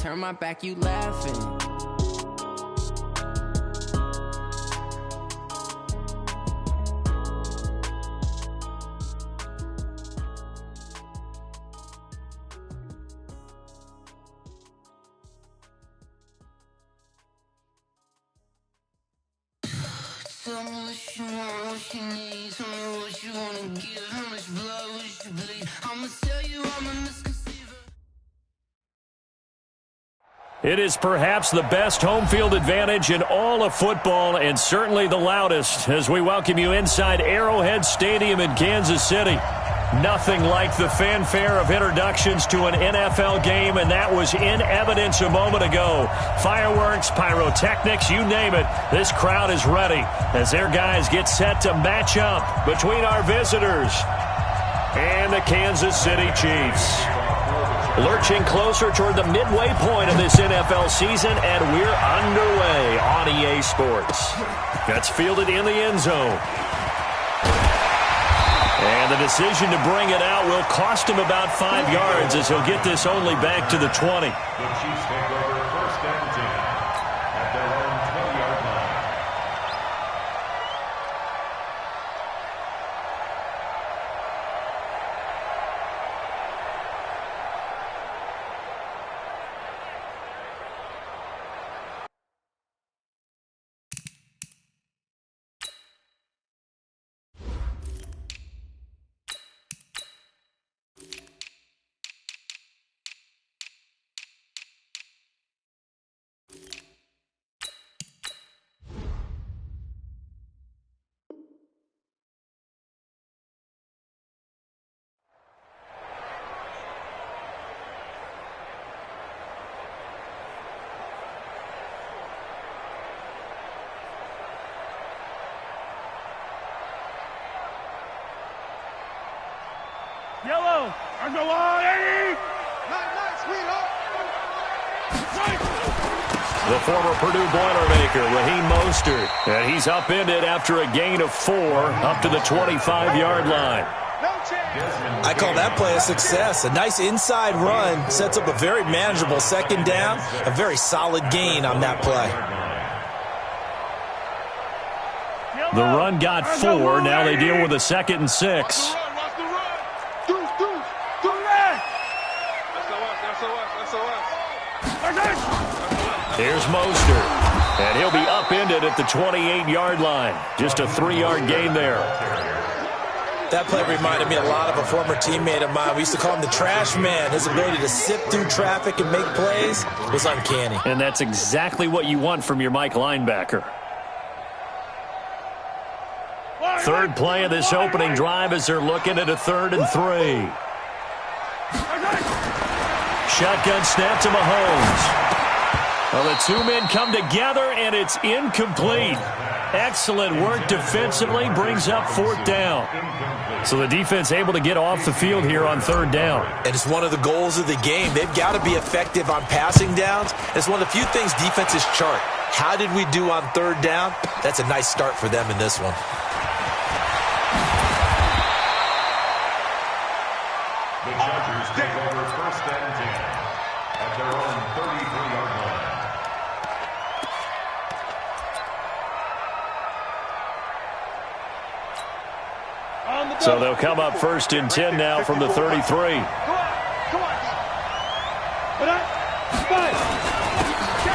turn my back, you laughing. Tell me what you want, what you need. Tell me what you wanna give. How much blood would you bleed? I'ma tell you I'm a misconceiver. It is perhaps the best home field advantage in all of football, and certainly the loudest, as we welcome you inside Arrowhead Stadium in Kansas City. Nothing like the fanfare of introductions to an NFL game, and that was in evidence a moment ago. Fireworks, pyrotechnics, you name it. This crowd is ready as their guys get set to match up between our visitors and the Kansas City Chiefs. Lurching closer toward the midway point of this NFL season, and we're underway on EA Sports. That's fielded in the end zone. And the decision to bring it out will cost him about 5 yards, as he'll get this only back to the 20. The Chiefs take over first and 10 at their own 20-yard line. Yellow, on the line, Eddie! Nice, sweetheart! The former Purdue Boilermaker, Raheem Mostert. And he's upended after a gain of 4 up to the 25-yard line. I call that play a success. A nice inside run sets up a very manageable second down. A very solid gain on that play. The run got 4. Now they deal with a 2nd and 6. Here's Mostert, and he'll be upended at the 28-yard line. Just a 3-yard gain there. That play reminded me a lot of a former teammate of mine. We used to call him the trash man. His ability to sift through traffic and make plays was uncanny. And that's exactly what you want from your Mike linebacker. Third play of this opening drive as they're looking at a 3rd and 3. Shotgun snap to Mahomes. Well, the two men come together, and it's incomplete. Excellent work defensively, brings up 4th down. So the defense able to get off the field here on 3rd down. And it's one of the goals of the game. They've got to be effective on passing downs. It's one of the few things defenses chart. How did we do on 3rd down? That's a nice start for them in this one. The Chargers take over first and 10 at their own 33-yard line. So they'll come up 1st and 10 now from the 33.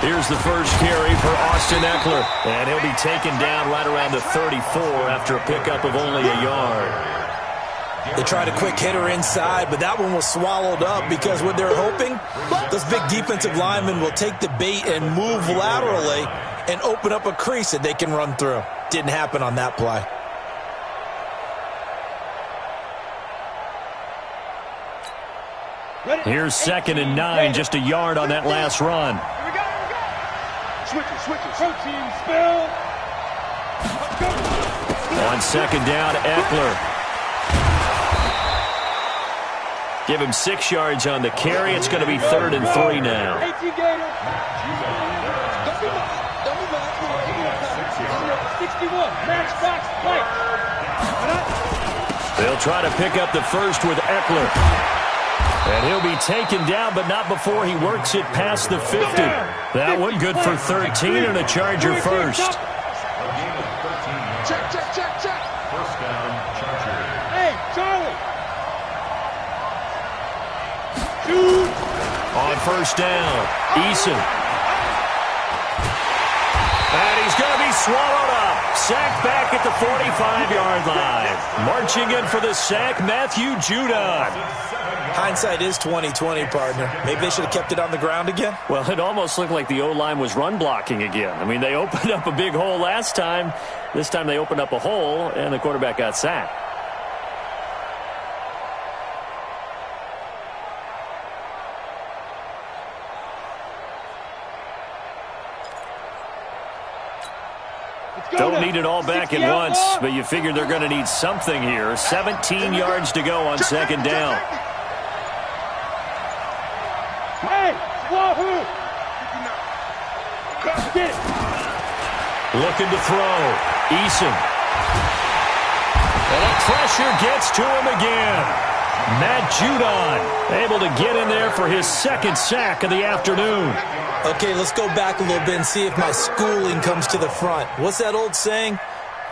Here's the first carry for Austin Eckler. And he'll be taken down right around the 34 after a pickup of only a yard. They tried a quick hitter inside, but that one was swallowed up because what they're hoping, those big defensive linemen will take the bait and move laterally and open up a crease that they can run through. Didn't happen on that play. Here's 2nd and 9, just a yard on that last run. Protein spill. On 2nd down, Eckler. Give him 6 yards on the carry. It's going to be 3rd and 3 now. They'll try to pick up the first with Eckler. And he'll be taken down, but not before he works it past the 50. That one good for 13 and a Charger first. Check. First down, Charger. Hey, Charlie. Shoot. On first down, Eason. And he's going to be swallowed up. Sacked back at the 45-yard line. Marching in for the sack, Matthew Judon. Hindsight is 20/20, partner. Maybe they should have kept it on the ground again. Well, it almost looked like the O-line was run blocking again. I mean, they opened up a big hole last time. This time they opened up a hole, and the quarterback got sacked. Don't need it all back at once, but you figure they're going to need something here. 17 yards to go on second down. Hey, wahoo! Get it. Looking to throw. Eason. And the pressure gets to him again. Matt Judon able to get in there for his second sack of the afternoon. Okay, let's go back a little bit and see if my schooling comes to the front. What's that old saying?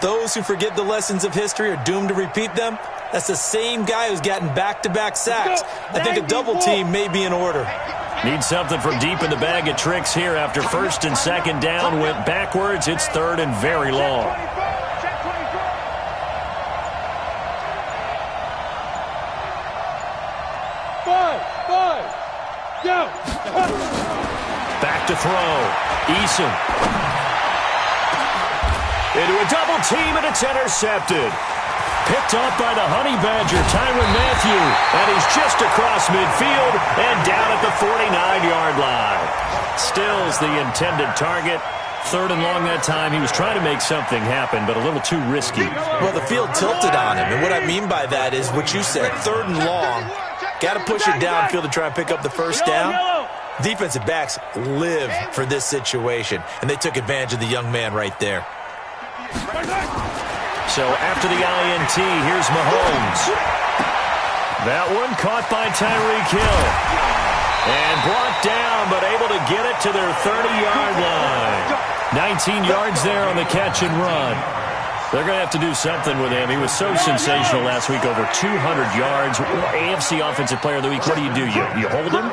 Those who forget the lessons of history are doomed to repeat them. That's the same guy who's gotten back-to-back sacks. I think a double team may be in order. Need something from deep in the bag of tricks here after first and second down. Went backwards. It's third and very long. Five, go. Back to throw. Eason. Into a double team, and it's intercepted. Picked off by the Honey Badger, Tyrann Mathieu. And he's just across midfield and down at the 49-yard line. Still's the intended target. Third and long that time. He was trying to make something happen, but a little too risky. Well, the field tilted on him, and what I mean by that is what you said, third and long. Got to push it downfield to try and pick up the first down. Defensive backs live for this situation, and they took advantage of the young man right there. So after the INT, here's Mahomes. That one caught by Tyreek Hill. And brought down, but able to get it to their 30-yard line. 19 yards there on the catch and run. They're going to have to do something with him. He was so sensational last week, over 200 yards. AFC Offensive Player of the Week. What do? You hold him?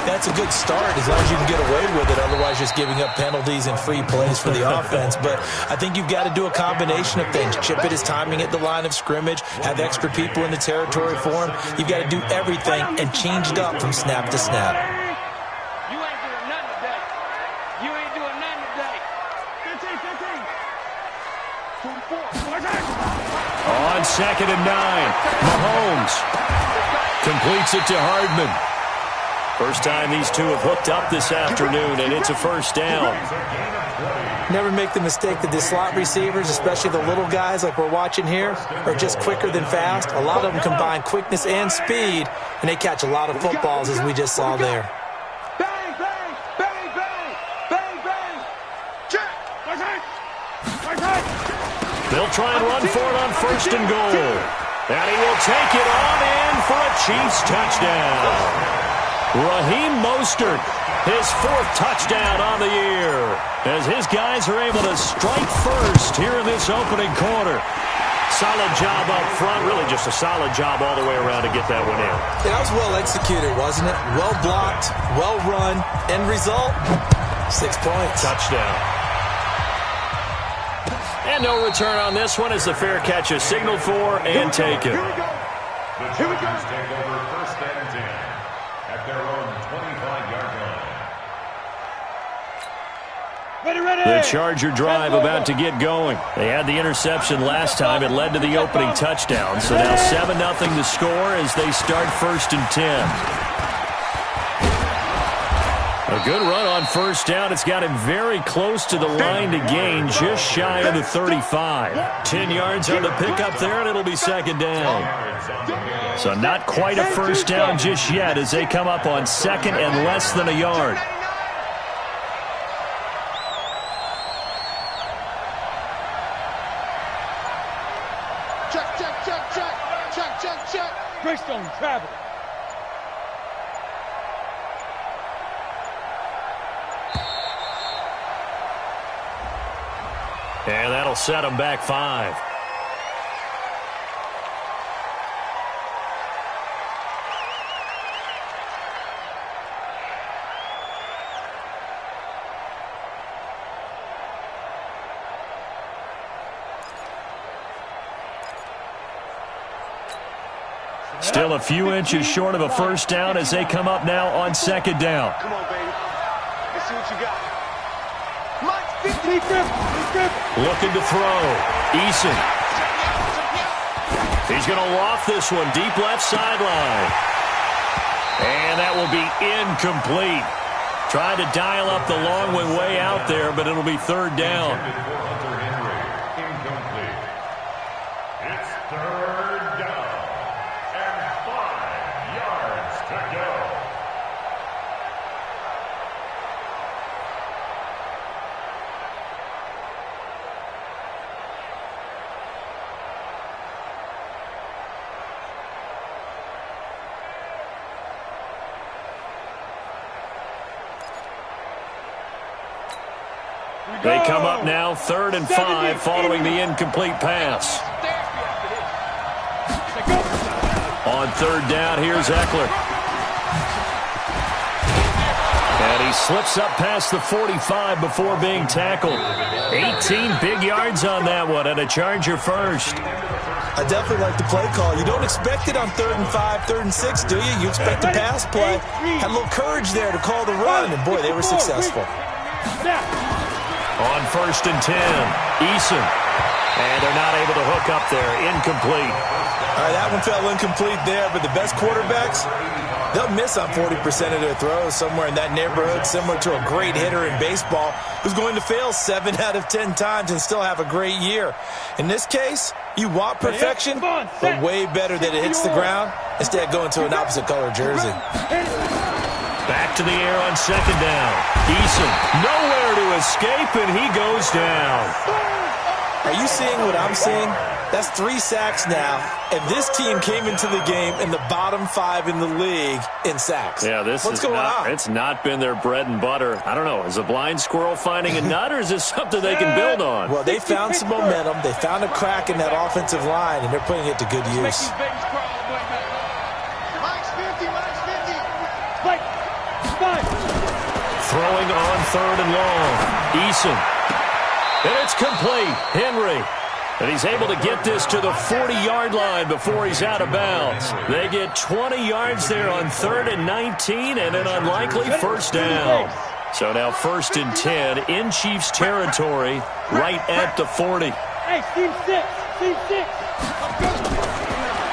That's a good start as long as you can get away with it. Otherwise, just giving up penalties and free plays for the offense. But I think you've got to do a combination of things. Chip it his timing at the line of scrimmage. Have extra people in the territory for him. You've got to do everything and change it up from snap to snap. You ain't doing nothing today. You ain't doing nothing today. 15. On second and 9, Mahomes completes it to Hardman. First time these two have hooked up this afternoon, and it's a first down. Never make the mistake that the slot receivers, especially the little guys like we're watching here, are just quicker than fast. A lot of them combine quickness and speed, and they catch a lot of footballs, as we just saw there. Bang, bang, bang, bang, bang, bang. Check. They'll try and run for it on first and goal. And he will take it on in for a Chiefs touchdown. Raheem Mostert, his fourth touchdown on the year, as his guys are able to strike first here in this opening quarter. Solid job up front, really just a solid job all the way around to get that one in. That was well executed, wasn't it? Well blocked, well run. End result, 6 points. Touchdown. And no return on this one as the fair catch is signaled for and taken. The Chargers take over first and 10 at their own 25-yard line. The Charger drive about to get going. They had the interception last time. It led to the opening touchdown. So now 7-0 to score as they start first and 10. A good run on first down. It's got him very close to the line to gain, just shy of the 35. 10 yards on the pickup there, and it'll be second down. So not quite a first down just yet as they come up on second and less than a yard. Check. Greystone travel. And that'll set them back 5. Still a few inches short of a first down as they come up now on second down. Come on, baby. Let's see what you got. Looking to throw. Eason. He's going to loft this one deep left sideline. And that will be incomplete. Trying to dial up the long one way out there, but it'll be third down. Incomplete. It's third down and 5 yards to go. They come up now, 3rd and 5, following the incomplete pass. On 3rd down, here's Eckler. And he slips up past the 45 before being tackled. 18 big yards on that one, and a Charger first. I definitely like the play call. You don't expect it on 3rd and 5, 3rd and 6, do you? You expect the pass play. Had a little courage there to call the run, and boy, they were successful. On 1st and 10, Eason. And they're not able to hook up there. Incomplete. All right, that one fell incomplete there, but the best quarterbacks, they'll miss on 40% of their throws, somewhere in that neighborhood, similar to a great hitter in baseball who's going to fail 7 out of 10 times and still have a great year. In this case, you want perfection, but way better that it hits the ground instead of going to an opposite color jersey. Back to the air on 2nd down. Eason, nowhere to escape, and he goes down. Are you seeing what I'm seeing? That's 3 sacks now, and this team came into the game in the bottom 5 in the league in sacks. Yeah, What's going on? It's not been their bread and butter. I don't know. Is a blind squirrel finding a nut, or is this something they can build on? Well, they found some momentum. They found a crack in that offensive line, and they're putting it to good use. Throwing on 3rd and long. Eason. And it's complete. Henry. And he's able to get this to the 40-yard line before he's out of bounds. They get 20 yards there on 3rd and 19 and an unlikely first down. So now 1st and 10 in Chiefs territory right at the 40. Hey, Team 6.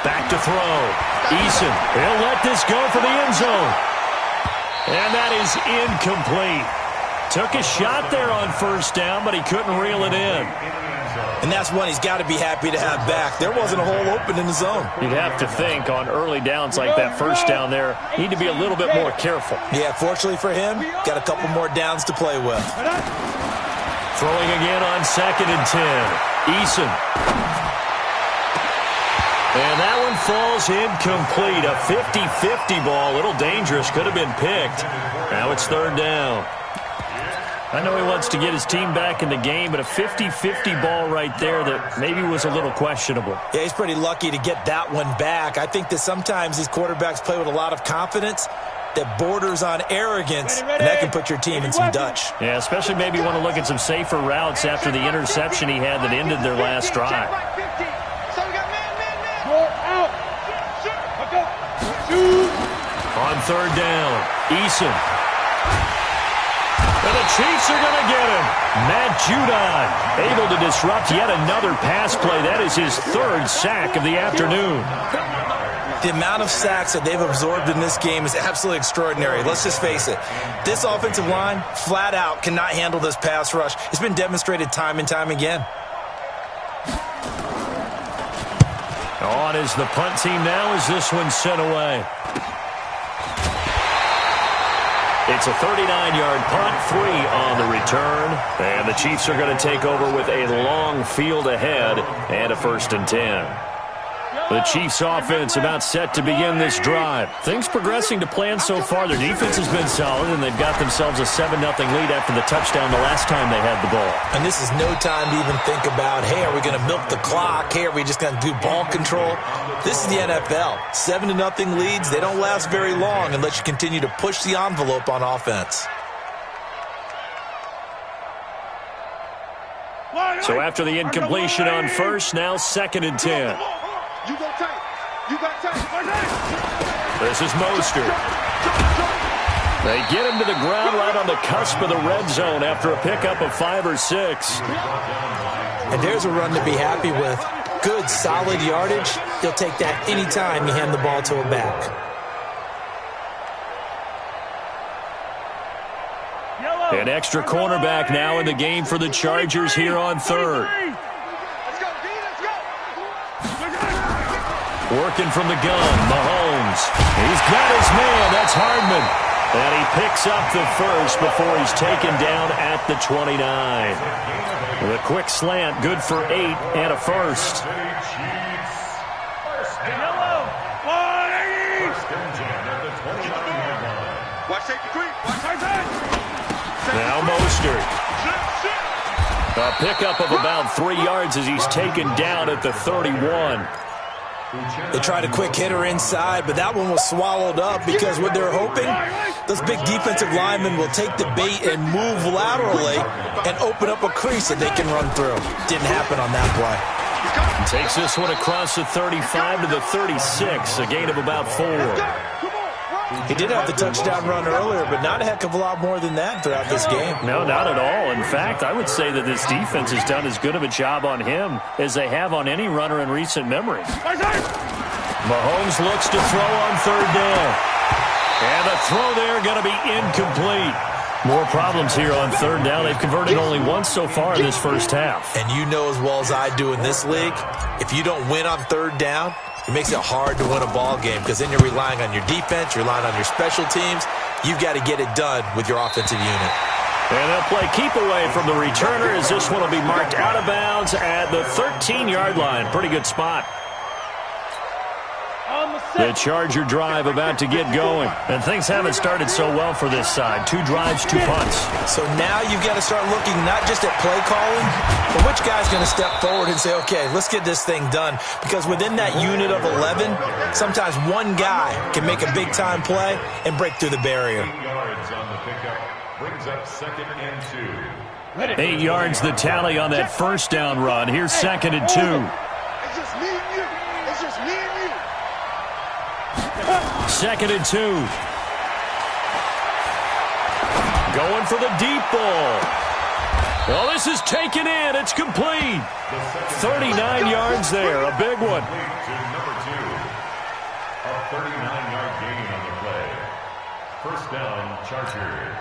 Back to throw. Eason. He'll let this go for the end zone. And that is incomplete. Took a shot there on 1st down, but he couldn't reel it in. And that's one he's got to be happy to have back. There wasn't a hole open in the zone. You'd have to think on early downs like that 1st down there, need to be a little bit more careful. Yeah, fortunately for him, got a couple more downs to play with. Throwing again on 2nd and 10. Eason. And that one falls incomplete. A 50-50 ball. A little dangerous. Could have been picked. Now it's 3rd down. I know he wants to get his team back in the game, but a 50-50 ball right there that maybe was a little questionable. Yeah, he's pretty lucky to get that one back. I think that sometimes these quarterbacks play with a lot of confidence that borders on arrogance, and that can put your team in some Dutch. Yeah, especially maybe want to look at some safer routes after the interception he had that ended their last drive. On 3rd down, Eason. And the Chiefs are going to get him. Matt Judon able to disrupt yet another pass play. That is his 3rd sack of the afternoon. The amount of sacks that they've absorbed in this game is absolutely extraordinary. Let's just face it. This offensive line, flat out, cannot handle this pass rush. It's been demonstrated time and time again. On is the punt team now as this one's sent away. It's a 39-yard punt, 3 on the return. And the Chiefs are going to take over with a long field ahead and a 1st and 10. The Chiefs offense about set to begin this drive. Things progressing to plan so far. Their defense has been solid, and they've got themselves a 7-0 lead after the touchdown the last time they had the ball. And this is no time to even think about, hey, are we going to milk the clock? Hey, are we just going to do ball control? This is the NFL. 7-0 leads, they don't last very long unless you continue to push the envelope on offense. So after the incompletion on first, now 2nd and 10. You got tight. You got tight. This is Mostert. They get him to the ground right on the cusp of the red zone after a pickup of 5 or 6. And there's a run to be happy with. Good, solid yardage. You'll take that anytime you hand the ball to a back. An extra cornerback now in the game for the Chargers here on 3rd. Working from the gun, Mahomes. He's got his man. That's Hardman. And he picks up the first before he's taken down at the 29. With a quick slant, good for 8 and a first. Now Mostert. A pickup of about 3 yards as he's taken down at the 31. They tried a quick hitter inside, but that one was swallowed up because what they're hoping, those big defensive linemen will take the bait and move laterally and open up a crease that they can run through. Didn't happen on that play. Takes this one across the 35 to the 36, a gain of about 4. He did have the touchdown run earlier, but not a heck of a lot more than that throughout this game. No, not at all. In fact, I would say that this defense has done as good of a job on him as they have on any runner in recent memory. Mahomes looks to throw on 3rd down. And the throw there going to be incomplete. More problems here on 3rd down. They've converted only once so far in this first half. And you know as well as I do in this league, if you don't win on 3rd down, it makes it hard to win a ball game because then you're relying on your defense, you're relying on your special teams. You've got to get it done with your offensive unit. And they'll play keep away from the returner as this one will be marked out of bounds at the 13-yard line. Pretty good spot. The Charger drive about to get going. And things haven't started so well for this side. 2 drives, 2 punts. So now you've got to start looking not just at play calling, but which guy's going to step forward and say, okay, let's get this thing done. Because within that unit of 11, sometimes one guy can make a big-time play and break through the barrier. 8 yards on the pickup brings up 2nd and 2. 8 yards the tally on that first down run. Here's 2nd and 2. It's just me and you. It's just me and you. 2nd and 2. Going for the deep ball. Well, this is taken in. It's complete. 39 yards there. A big one. To number 2. A 39-yard gain on the play. First down, Chargers.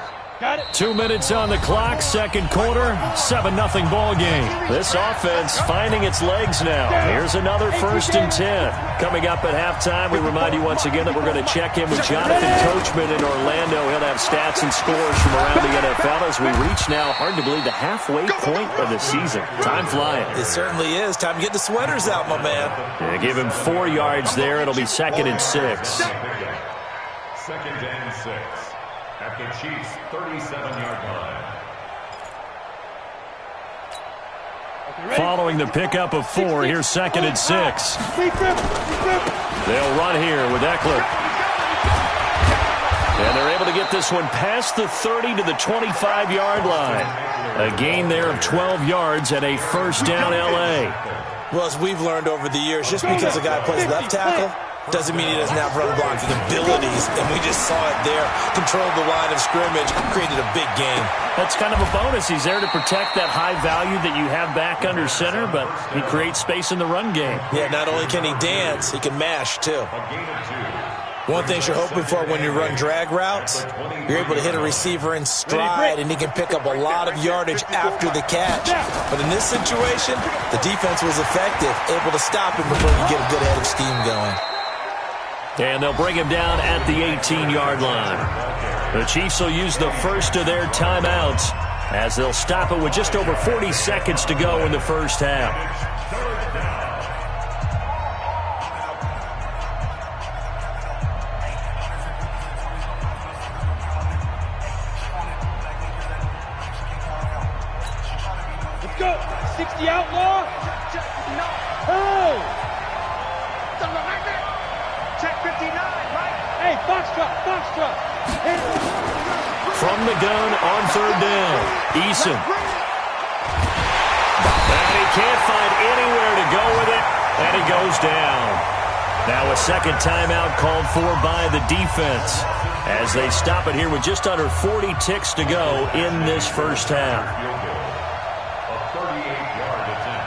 2 minutes on the clock, 2nd quarter, 7-0 ball game. This offense finding its legs now. Here's another 1st and 10. Coming up at halftime, we remind you once again that we're going to check in with Jonathan Coachman in Orlando. He'll have stats and scores from around the NFL as we reach now, hard to believe, the halfway point of the season. Time flying. It certainly is. Time to get the sweaters out, my man. Yeah, give him 4 yards there. It'll be 2nd and 6. 2nd and 6. At the Chiefs' 37-yard line. Following the pickup of 4, here's 2nd and 6. They'll run here with Eckler. And they're able to get this one past the 30 to the 25-yard line. A gain there of 12 yards and a first down L.A. Well, as we've learned over the years, just because a guy plays left tackle doesn't mean he doesn't have run blocking abilities, and we just saw it there. Controlled the line of scrimmage, created a big gain. That's kind of a bonus. He's there to protect that high value that you have back under center, but he creates space in the run game. Yeah, not only can he dance, he can mash, too. A gain of 2. One thing you're hoping for when you run drag routes, you're able to hit a receiver in stride, and he can pick up a lot of yardage after the catch. But in this situation, the defense was effective, able to stop him before he get a good head of steam going. And they'll bring him down at the 18-yard line. The Chiefs will use the first of their timeouts as they'll stop it with just over 40 seconds to go in the first half. the outlaw? Hey! Check 59, right? Hey, Foxtrot! From the gun on third down, Eason. And he can't find anywhere to go with it, and he goes down. Now a second timeout called for by the defense as they stop it here with just under 40 ticks to go in this first half. A 38-yard attempt.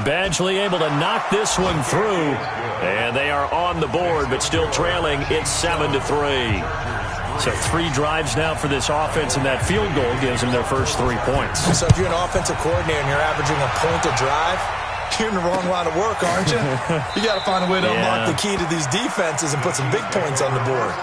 Badgley able to knock this one through, and they are on the board, but still trailing. It's 7-3. So 3 drives now for this offense, and that field goal gives them their first 3 points. So if you're an offensive coordinator and you're averaging a point a drive, you're in the wrong line of work, aren't you? You got to find a way to unlock the key to these defenses and put some big points on the board.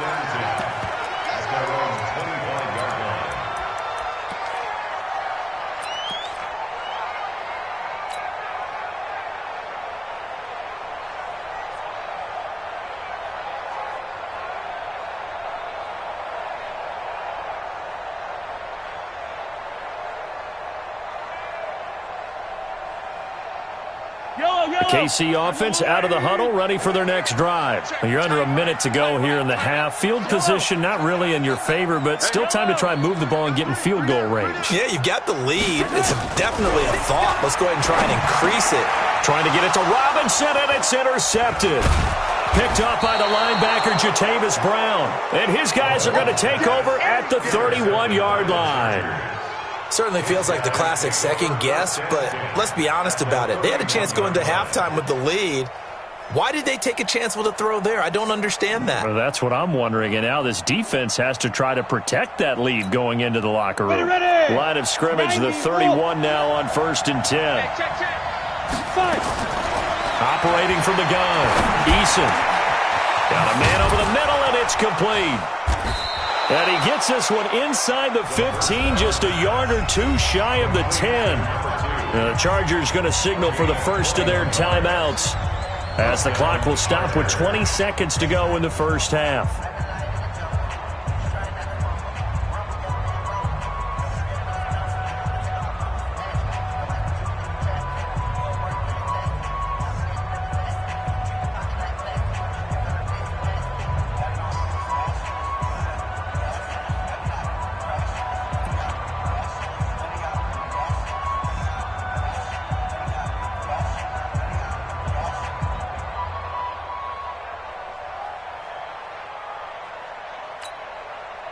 KC offense out of the huddle, ready for their next drive. You're under a minute to go here in the half. Field position not really in your favor, but still time to try and move the ball and get in field goal range. Yeah, you've got the lead. It's definitely a thought. Let's go ahead and try and increase it. Trying to get it to Robinson, and it's intercepted. Picked off by the linebacker, Jatavis Brown. And his guys are going to take over at the 31-yard line. Certainly feels like the classic second guess, but let's be honest about it. They had a chance going to halftime with the lead. Why did they take a chance with a throw there? I don't understand that. Well, that's what I'm wondering, and now this defense has to try to protect that lead going into the locker room. Ready. Line of scrimmage, the 31 now on 1st and 10. Operating from the gun, Eason. Got a man over the middle, and it's complete. And he gets this one inside the 15, just a yard or 2 shy of the 10. The Chargers going to signal for the first of their timeouts as the clock will stop with 20 seconds to go in the first half.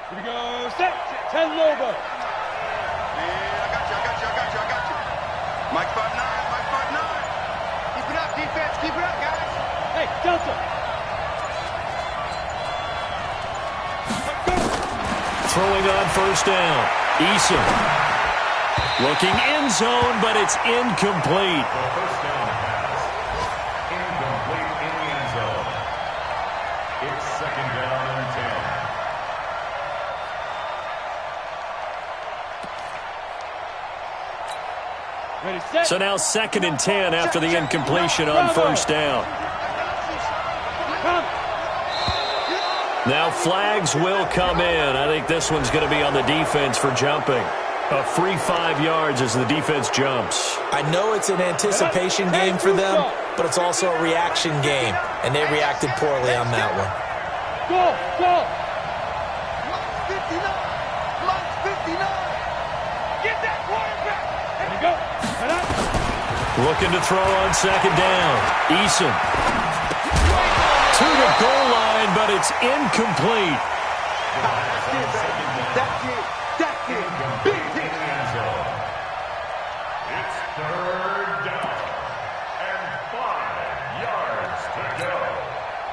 Here we go, set, 10 over. Yeah, I got you. Mike 5'9", Mike 5'9". Keep it up, defense, keep it up, guys. Hey, Delta. Throwing on first down, Eason. Looking end zone, but it's incomplete. The first down pass. Incomplete in the end zone. It's 2nd down and 10. Ready, set. So now 2nd and 10 after the incompletion on first down. Now flags will come in. I think this one's going to be on the defense for jumping. A free 5 yards as the defense jumps. I know it's an anticipation game for them, but it's also a reaction game, and they reacted poorly on that one. Go! Mike 59. Get that quarterback. There you go. Head up. Looking to throw on 2nd down. Eason. To the goal line, but it's incomplete. That's it. Big hit. It's 3rd down and 5 yards to go.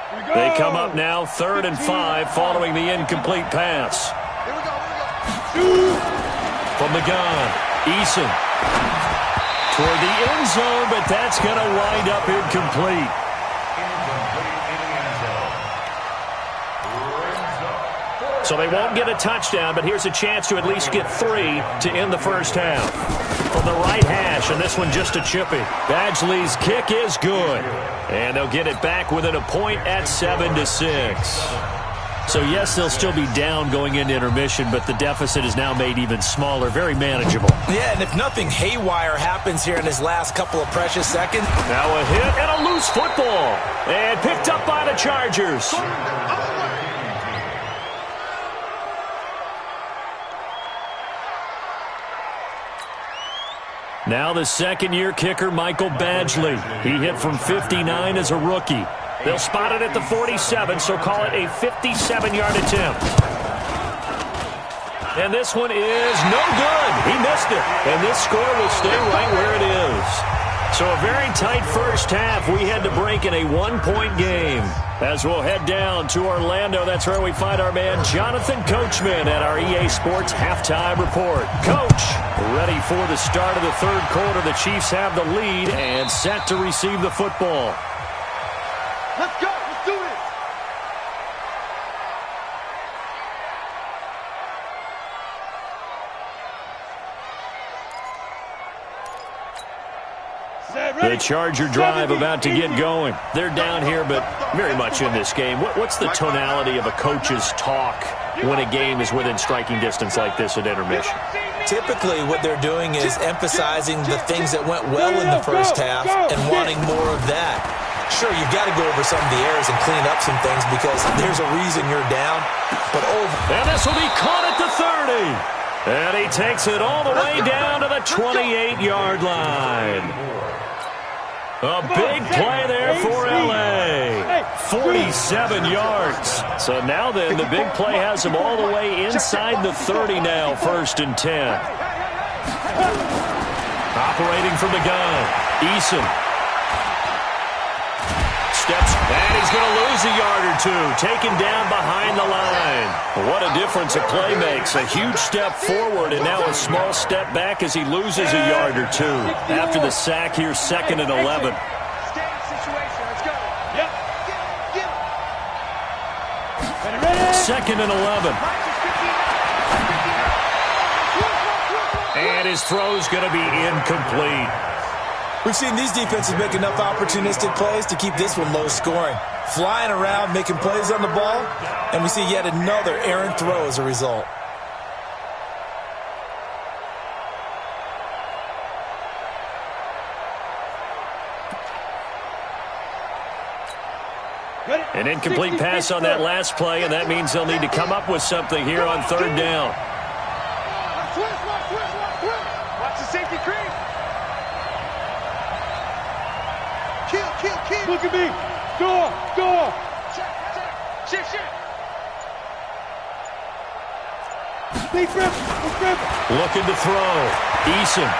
Here we go. They come up now 3rd and 5 following the incomplete pass. Here we go. From the gun, Eason. Toward the end zone, but that's going to wind up incomplete. So they won't get a touchdown, but here's a chance to at least get 3 to end the first half. From the right hash, and this one just a chippy. Badgley's kick is good. And they'll get it back within a point at 7-6. So, yes, they'll still be down going into intermission, but the deficit is now made even smaller, very manageable. Yeah, and if nothing haywire happens here in his last couple of precious seconds. Now a hit and a loose football. And picked up by the Chargers. Now the second-year kicker, Michael Badgley. He hit from 59 as a rookie. They'll spot it at the 47, so call it a 57-yard attempt. And this one is no good. He missed it. And this score will stay right where it is. So a very tight first half. We had to break in a one-point game. As we'll head down to Orlando, that's where we find our man Jonathan Coachman at our EA Sports Halftime Report. Coach, ready for the start of the third quarter. The Chiefs have the lead and set to receive the football. Let's go. Let's do it. The Charger drive about to get going. They're down here, but very much in this game. What's the tonality of a coach's talk when a game is within striking distance like this at intermission? Typically, what they're doing is emphasizing the things that went well in the first half and wanting more of that. Sure, you've got to go over some of the errors and clean up some things because there's a reason you're down. But and this will be caught at the 30. And he takes it all the way down to the 28-yard line. A big play there for L.A. 47 yards. So now then, the big play has him all the way inside the 30 now, 1st and 10. Operating from the gun, Eason. Steps, and he's going to lose a yard or two. Taken down behind the line. What a difference a play makes. A huge step forward and now a small step back as he loses a yard or two. After the sack here, 2nd and 11. Second and 11. And his throw's going to be incomplete. We've seen these defenses make enough opportunistic plays to keep this one low scoring. Flying around, making plays on the ball, and we see yet another errant throw as a result. An incomplete pass on that last play, and that means they'll need to come up with something here on 3rd down. Watch the safety creep. Kill. Look at me. Go. Shift. Looking to throw. Eason.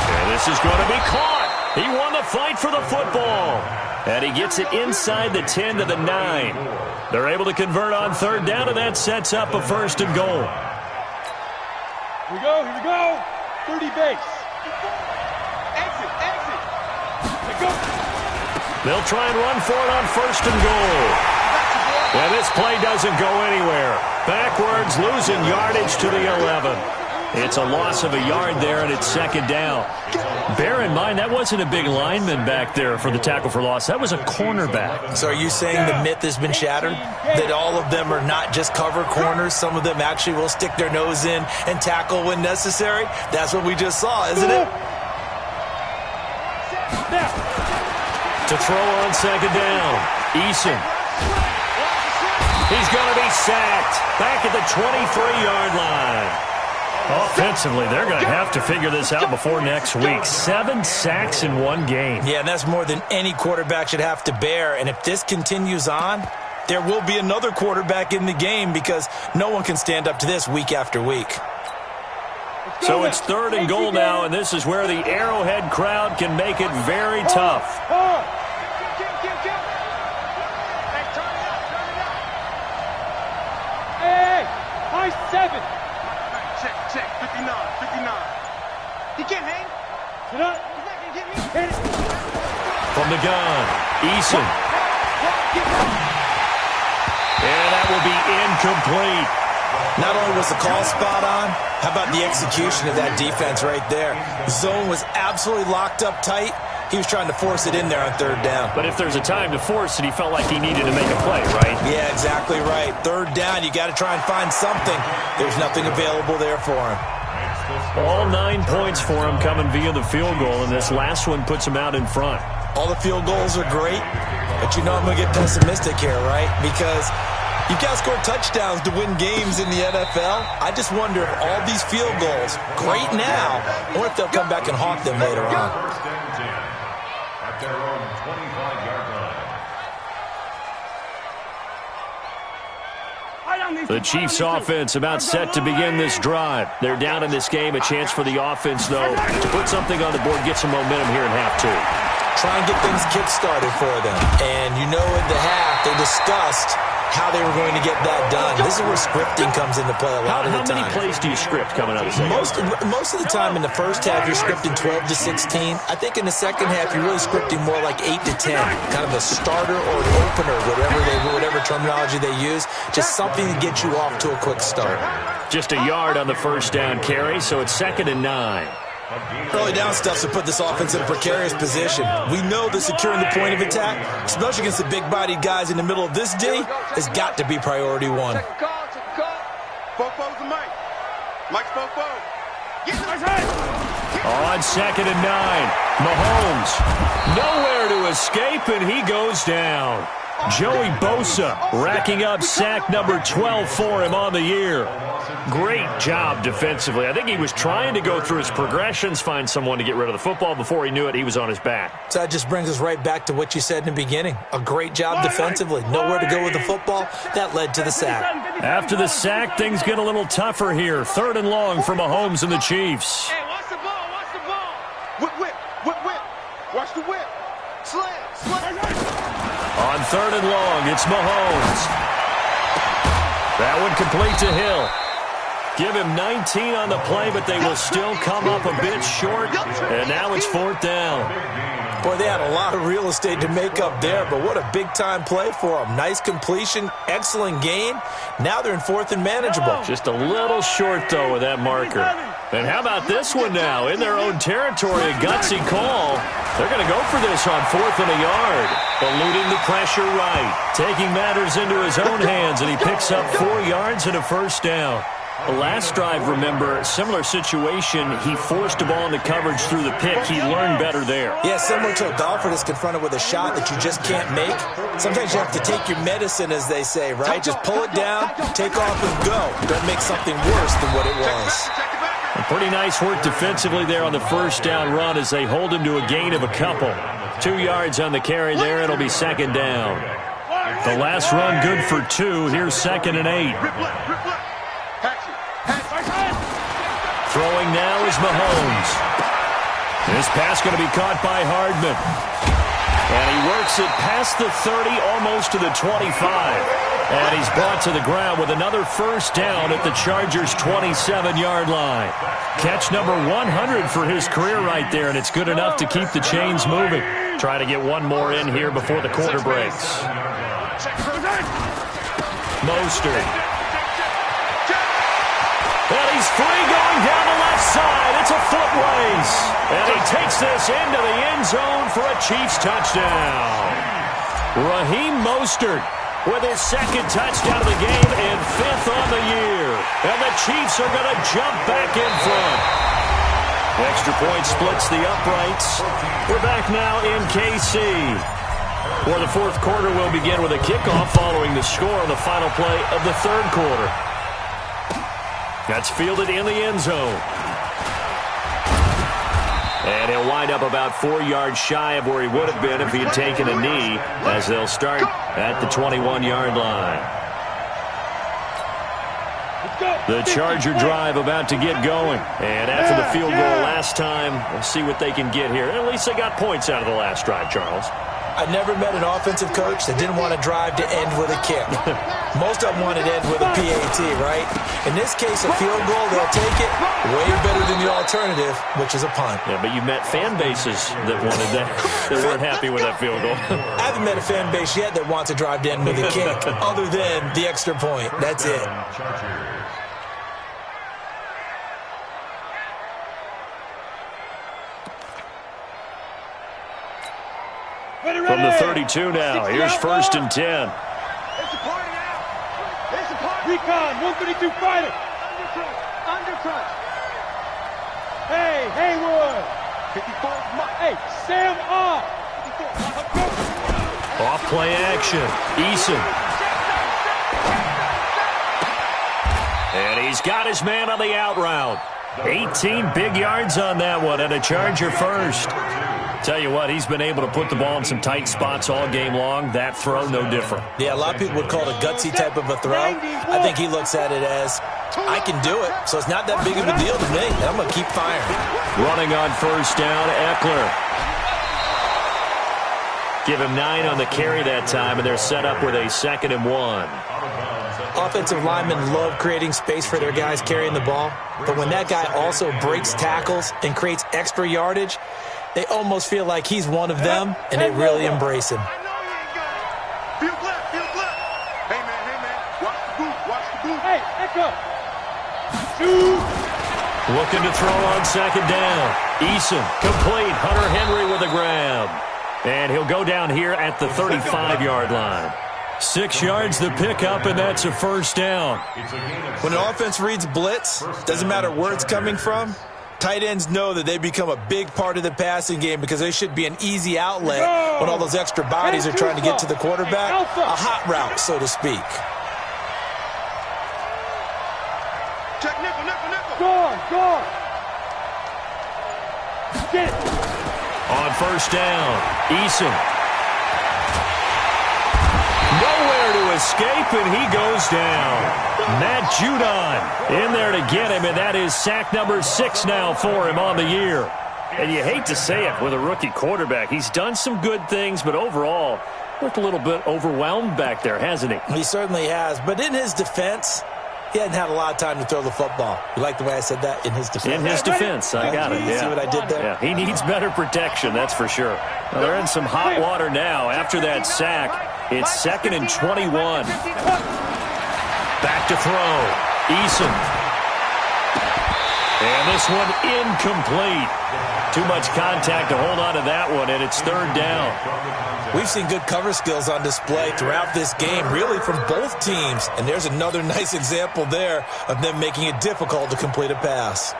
And this is going to be caught. He won the fight for the football. And he gets it inside the 10 to the 9. They're able to convert on 3rd down, and that sets up a 1st and goal. Here we go. 30 base. Exit. Let go. They'll try and run for it on 1st and goal. And this play doesn't go anywhere. Backwards, losing yardage to the 11. It's a loss of a yard there, and it's 2nd down. Bear in mind, that wasn't a big lineman back there for the tackle for loss. That was a cornerback. So are you saying the myth has been shattered? That all of them are not just cover corners? Some of them actually will stick their nose in and tackle when necessary? That's what we just saw, isn't it? To throw on 2nd down, Eason. He's going to be sacked back at the 23-yard line. Offensively, they're going to have to figure this out before next week. 7 sacks in one game. Yeah, and that's more than any quarterback should have to bear. And if this continues on, there will be another quarterback in the game because no one can stand up to this week after week. So it's 3rd and goal now, and this is where the Arrowhead crowd can make it very tough. Hey, high 7. Check, 59. He can't hang. Sit up. He's not going to get me. Hit it. From the gun, Eason. And that will be incomplete. Not only was the call spot on, how about the execution of that defense right there? Zone was absolutely locked up tight, He was trying to force it in there on third down. But if there's a time to force it, he felt like he needed to make a play, right? Yeah, exactly right. Third down, you got to try and find something. There's nothing available there for him. All 9 points for him coming via the field goal, and this last one puts him out in front. All the field goals are great, but you know I'm going to get pessimistic here, right? Because you've got to score touchdowns to win games in the NFL. I just wonder if all these field goals, great now, or if they'll come back and haunt them later on. First and 10 at their own 25-yard line. The Chiefs offense about set to begin this drive. They're down in this game. A chance for the offense, though, to put something on the board, get some momentum here in half two. Try and get things kick-started for them. And you know in the half, they discussed how they were going to get that done. This is where scripting comes into play a lot of the time. How many plays do you script coming out of the second? Most of the time in the first half, you're scripting 12 to 16. I think in the second half, you're really scripting more like 8 to 10. Kind of a starter or an opener, whatever terminology they use. Just something to get you off to a quick start. Just a yard on the first down carry, so it's 2nd and 9. Early down stuff to put this offense in a precarious position. We know that securing the point of attack, especially against the big-bodied guys in the middle of this D, has got to be priority one. Fofo's the Mike. Mike's Fofo. On 2nd and 9, Mahomes nowhere to escape, and he goes down. Joey Bosa racking up sack number 12 for him on the year. Great job defensively. I think he was trying to go through his progressions, find someone to get rid of the football. Before he knew it, he was on his back. So that just brings us right back to what you said in the beginning. A great job defensively. Nowhere to go with the football. That led to the sack. After the sack, things get a little tougher here. 3rd and long for Mahomes and the Chiefs. Hey, watch the ball, watch the ball. Whip. Watch the whip. Slam. On 3rd and long, it's Mahomes. That one complete to Hill. Give him 19 on the play, but they will still come up a bit short. And now it's 4th down. Boy, they had a lot of real estate to make up there, but what a big-time play for them. Nice completion, excellent gain. Now they're in 4th and manageable. Just a little short, though, with that marker. And how about this one now? In their own territory, a gutsy call. They're going to go for this on 4th and a yard. Eluding the pressure right. Taking matters into his own hands, and he picks up 4 yards and a first down. The last drive, remember, similar situation. He forced a ball into coverage through the pick. He learned better there. Yeah, similar to a golfer that's confronted with a shot that you just can't make. Sometimes you have to take your medicine, as they say, right? Just pull it down, take off, and go. Don't make something worse than what it was. Pretty nice work defensively there on the first down run as they hold him to a gain of a couple. 2 yards on the carry there. It'll be 2nd down. The last run good for 2. Here's 2nd and 8. Throwing now is Mahomes. This pass going to be caught by Hardman. And he works it past the 30, almost to the 25. And he's brought to the ground with another first down at the Chargers' 27-yard line. Catch number 100 for his career right there, and it's good enough to keep the chains moving. Try to get one more in here before the quarter breaks. Mostert. And he's free going down the left side. It's a foot race. And he takes this into the end zone for a Chiefs touchdown. Raheem Mostert with his 2nd touchdown of the game and 5th on the year. And the Chiefs are going to jump back in front. Extra point splits the uprights. We're back now in KC. For the 4th quarter, we'll begin with a kickoff following the score on the final play of the 3rd quarter. That's fielded in the end zone. And he'll wind up about 4 yards shy of where he would have been if he had taken a knee, as they'll start at the 21-yard line. The Charger drive about to get going. And after the field goal last time, we'll see what they can get here. At least they got points out of the last drive, Charles. I never met an offensive coach that didn't want a drive to end with a kick. Most of them wanted to end with a PAT, right? In this case, a field goal, they'll take it. Way better than the alternative, which is a punt. Yeah, but you met fan bases that wanted that, that weren't happy with that field goal. I haven't met a fan base yet that wants a drive to end with a kick, other than the extra point. That's it. From the 32 now, here's 1st and 10. It's a party now. It's a party. Recon, 132 fighter. Undercrunch. Hey, Haywood. 54. Hey, Sam off. Off play action. Eason. And he's got his man on the out route. 18 big yards on that one, and a Charger first. Tell you what, he's been able to put the ball in some tight spots all game long. That throw, no different. Yeah, a lot of people would call it a gutsy type of a throw. I think he looks at it as, I can do it, so it's not that big of a deal to me. I'm going to keep firing. Running on 1st down, Eckler. Give him 9 on the carry that time, and they're set up with a 2nd and 1. Offensive linemen love creating space for their guys carrying the ball, but when that guy also breaks tackles and creates extra yardage, they almost feel like he's one of them, and they really embrace him. Feel black. Hey, man. Watch the boot. Hey, Echo. Shoot. Looking to throw on 2nd down. Eason, complete. Hunter Henry with a grab. And he'll go down here at the 35-yard line. 6 yards the pickup, and that's a 1st down. When an offense reads blitz, doesn't matter where it's coming from, tight ends know that they become a big part of the passing game because they should be an easy outlet when all those extra bodies are trying to get to the quarterback. A hot route, so to speak. Check nickel. Go. Get it. On 1st down, Eason. Nowhere to escape, and he goes down. Matt Judon in there to get him, and that is sack number 6 now for him on the year. And you hate to say it with a rookie quarterback. He's done some good things, but overall, looked a little bit overwhelmed back there, hasn't he? He certainly has, but in his defense, he hadn't had a lot of time to throw the football. You like the way I said that? In his defense. In his defense, I got it. Yeah. See what I did there? Yeah, he needs better protection, that's for sure. Well, they're in some hot water now after that sack. It's 2nd and 21. Back to throw. Eason. And this one incomplete. Too much contact to hold on to that one, and it's 3rd down. We've seen good cover skills on display throughout this game, really from both teams. And there's another nice example there of them making it difficult to complete a pass.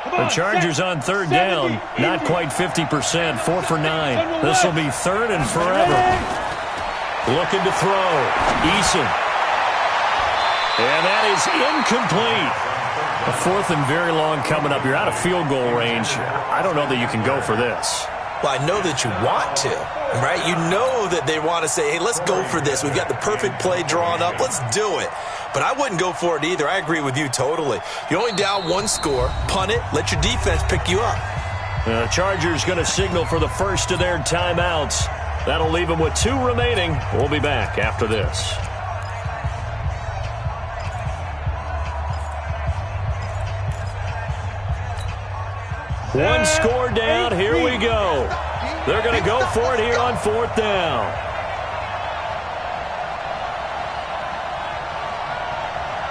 The Chargers on 3rd down, not quite 50%, 4 for 9. This will be 3rd and forever. Looking to throw. Eason. And that is incomplete. A 4th and very long coming up. You're out of field goal range. I don't know that you can go for this. Well, I know that you want to, right? You know that they want to say, hey, let's go for this. We've got the perfect play drawn up. Let's do it. But I wouldn't go for it either. I agree with you totally. You're only down 1 score. Punt it. Let your defense pick you up. The Chargers going to signal for the first of their timeouts. That'll leave them with 2 remaining. We'll be back after this. One score down. Here we go. They're going to go for it here on 4th down.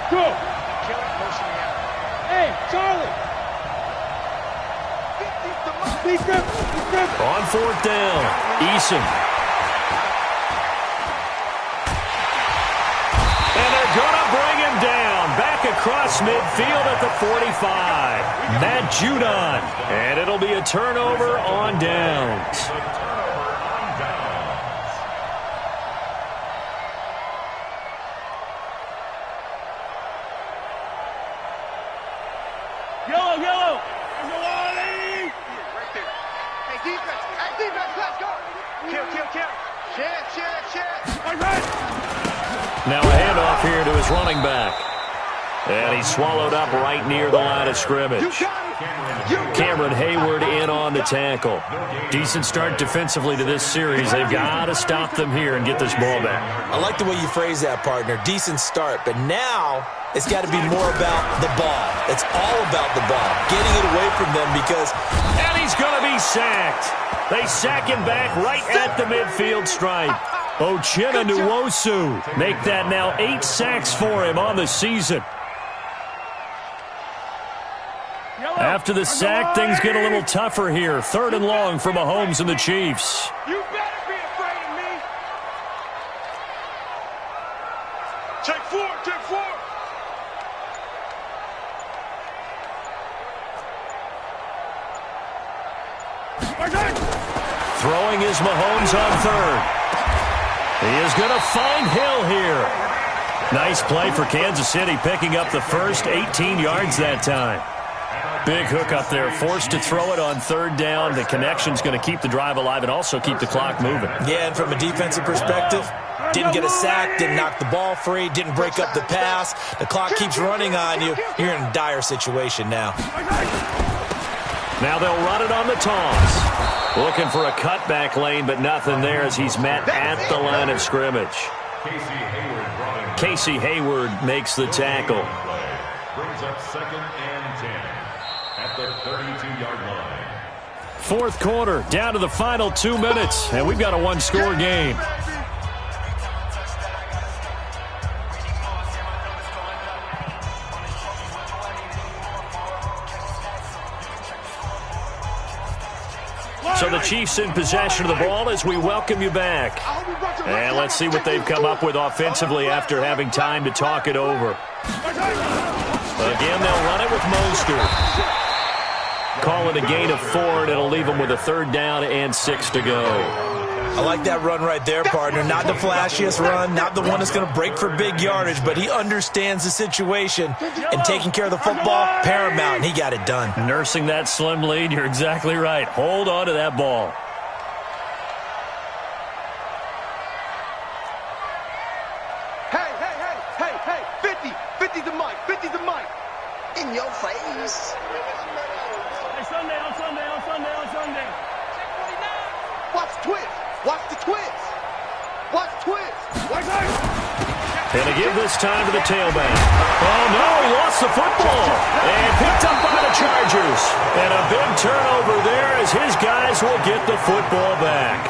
Go. Hey, Charlie. On 4th down, Eason. And they're going to bring him down. Back across midfield at the 45. Matt Judon. And it'll be a turnover on downs. Yellow. Right there. Hey, defense, let's go. Kill. Shit. All right. Now a handoff here to his running back. And he's swallowed up right near the line of scrimmage. Cameron Hayward in on the tackle. Decent start defensively to this series. They've got to stop them here and get this ball back. I like the way you phrase that, partner. Decent start. But now it's got to be more about the ball. It's all about the ball. Getting it away from them because... And he's going to be sacked. They sack him back right at the midfield stripe. Uchenna Nwosu make that now 8 sacks for him on the season. After the sack, things get a little tougher here. 3rd and long for Mahomes and the Chiefs. You better be afraid of me. Take 4, take 4. Throwing is Mahomes on 3rd. He is going to find Hill here. Nice play for Kansas City, picking up the first 18 yards that time. Big hook up there, forced to throw it on 3rd down. The connection's going to keep the drive alive and also keep the clock moving. Yeah, and from a defensive perspective, didn't get a sack, didn't knock the ball free, didn't break up the pass. The clock keeps running on you. You're in a dire situation now. Now they'll run it on the toss. Looking for a cutback lane, but nothing there as he's met at the line of scrimmage. Casey Hayward makes the tackle. Brings up 2nd and 10 at the 32-yard line. 4th quarter, down to the final 2 minutes, and we've got a one-score game. So the Chiefs in possession of the ball as we welcome you back. And let's see what they've come up with offensively after having time to talk it over. Again, they'll run it with Mostert. Call it a gain of 4, and it'll leave them with a 3rd down and 6 to go. I like that run right there, partner. Not the flashiest run, not the one that's going to break for big yardage, but he understands the situation, and taking care of the football, paramount, and he got it done. Nursing that slim lead, you're exactly right. Hold on to that ball. Hey, 50. 50's the mic. 50's the mic. In your face. Hey, Sunday. Watch the twist. Watch the twist. Watch the twist. And to give this time to the tailback. Oh, no, he lost the football. And picked up by the Chargers. And a big turnover there as his guys will get the football back.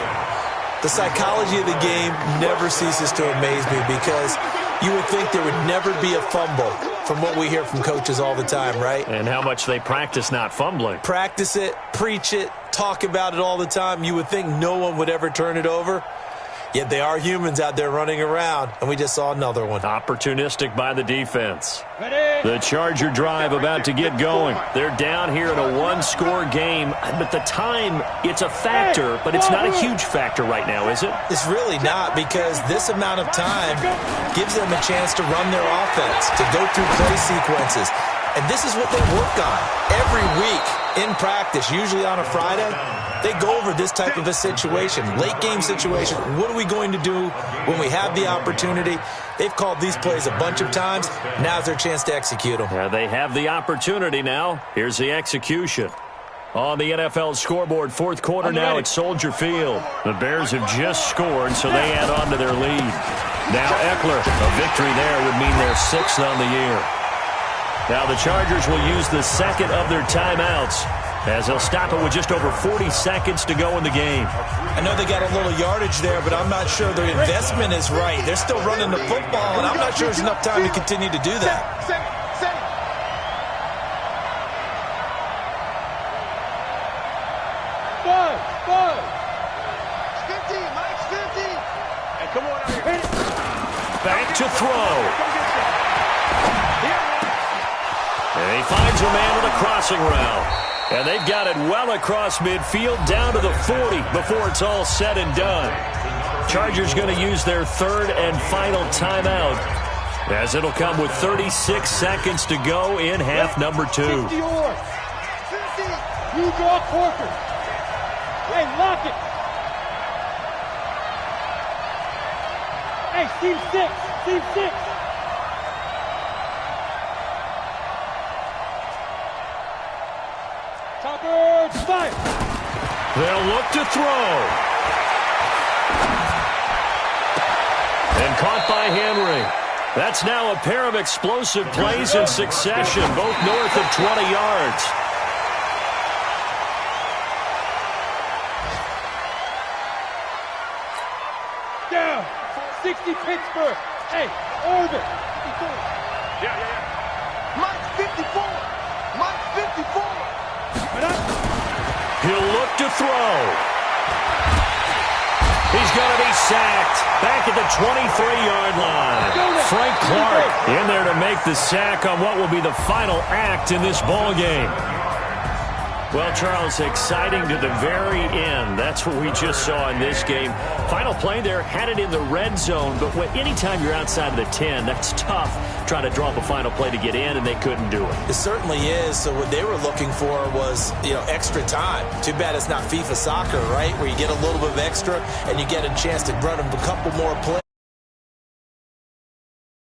The psychology of the game never ceases to amaze me because you would think there would never be a fumble from what we hear from coaches all the time, right? And how much they practice not fumbling. Practice it, preach it, talk about it all the time. You would think no one would ever turn it over. Yet they are humans out there running around, and we just saw another one. Opportunistic by the defense. The Charger drive about to get going. They're down here in a one-score game, but the time, it's a factor, but it's not a huge factor right now, is it? It's really not, because this amount of time gives them a chance to run their offense, to go through play sequences. And this is what they work on every week in practice, usually on a Friday. They go over this type of a situation, late game situation. What are we going to do when we have the opportunity? They've called these plays a bunch of times. Now's their chance to execute them. Yeah, they have the opportunity now. Here's the execution. On the NFL scoreboard, 4th quarter now at Soldier Field. The Bears have just scored, so they add on to their lead. Now Eckler, a victory there would mean they're 6th on the year. Now the Chargers will use the second of their timeouts as they'll stop it with just over 40 seconds to go in the game. I know they got a little yardage there, but I'm not sure their investment is right. They're still running the football, and I'm not sure there's enough time to continue to do that. Set it. Buzz. 50, Mike's 50. Hey, come on out here. Hit it. Back to throw. And he finds a man on a crossing route. And they've got it well across midfield down to the 40 before it's all said and done. Chargers going to use their 3rd and final timeout as it'll come with 36 seconds to go in half number 2. 50 yours. 50. You draw Corker. Hey, lock it. Hey, team 6. Fire. They'll look to throw. And caught by Henry. That's now a pair of explosive plays in succession, both north of 20 yards. Down. 60 Pittsburgh. Hey, Orbit. 54. Yeah. Mike's 54. Mike's 54. to throw. He's going to be sacked back at the 23-yard line. Frank Clark in there to make the sack on what will be the final act in this ball game. Well, Charles, exciting to the very end. That's what we just saw in this game. Final play there, had it in the red zone, but anytime you're outside of the 10, that's tough trying to draw up a final play to get in, and they couldn't do it. It certainly is. So what they were looking for was, extra time. Too bad it's not FIFA soccer, right, where you get a little bit of extra and you get a chance to run a couple more plays.